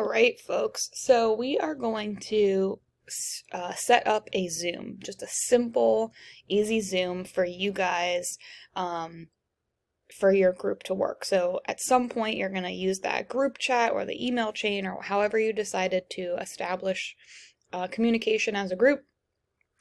right, folks. So we are going to set up a Zoom, just a simple, easy Zoom for you guys, for your group to work. So at some point, you're going to use that group chat or the email chain or however you decided to establish communication as a group.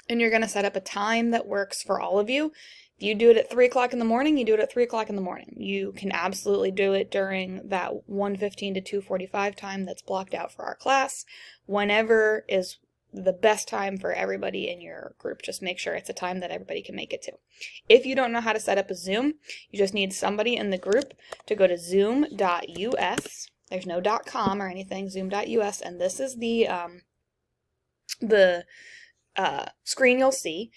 And you're going to set up a time that works for all of you. If you do it at 3 o'clock in the morning, you do it at 3 o'clock in the morning. You can absolutely do it during that 1:15 to 2:45 time that's blocked out for our class. Whenever is the best time for everybody in your group. Just make sure it's a time that everybody can make it to. If you don't know how to set up a Zoom, you just need somebody in the group to go to zoom.us. There's no .com or anything, zoom.us, and this is the screen you'll see.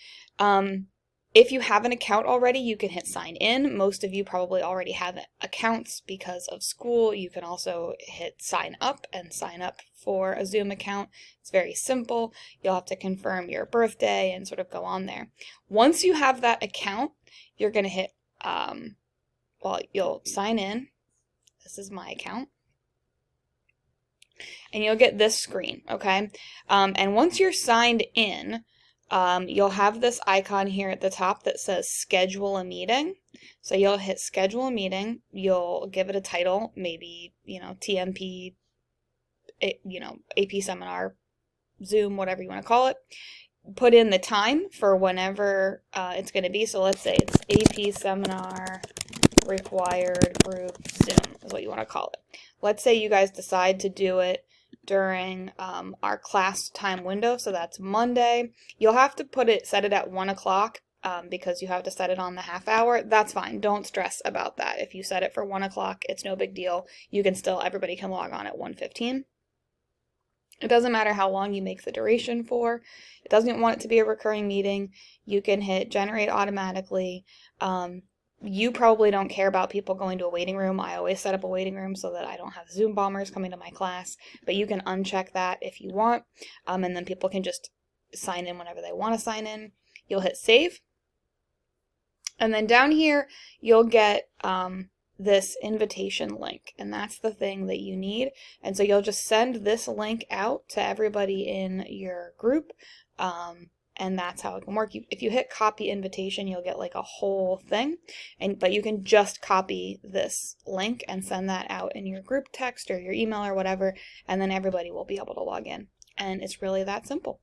If you have an account already, you can hit sign in. Most of you probably already have accounts because of school. You can also hit sign up and sign up for a Zoom account. It's very simple. You'll have to confirm your birthday and sort of go on there. Once you have that account, you're going to hit, you'll sign in. This is my account. And you'll get this screen, okay? And once you're signed in, you'll have this icon here at the top that says schedule a meeting. So you'll hit schedule a meeting. You'll give it a title, maybe, TMP, AP seminar, Zoom, whatever you want to call it. Put in the time for whenever it's going to be. So let's say it's AP seminar required group Zoom is what you want to call it. Let's say you guys decide to do it during our class time window, so that's Monday. You'll have to set it at 1 o'clock because you have to set it on the half hour. That's fine. Don't stress about that. If you set it for 1 o'clock, it's no big deal. You can still, everybody can log on at 1:15. It doesn't matter how long you make the duration for. It doesn't want it to be a recurring meeting. You can hit generate automatically. You probably don't care about people going to a waiting room. I always set up a waiting room so that I don't have Zoom bombers coming to my class, but you can uncheck that if you want, and then people can just sign in whenever they want to sign in. You'll hit save, and then down here you'll get this invitation link, and that's the thing that you need. And so you'll just send this link out to everybody in your group, and that's how it can work. If you hit copy invitation, you'll get like a whole thing, but you can just copy this link and send that out in your group text or your email or whatever, and then everybody will be able to log in. And it's really that simple.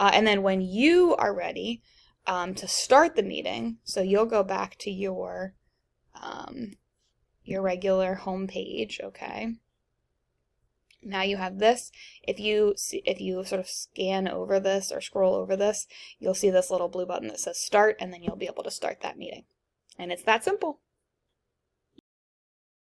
And then when you are ready to start the meeting, so you'll go back to your regular home page, okay? Now you have this. If you sort of scan over this or scroll over this, you'll see this little blue button that says start, and then you'll be able to start that meeting. And it's that simple.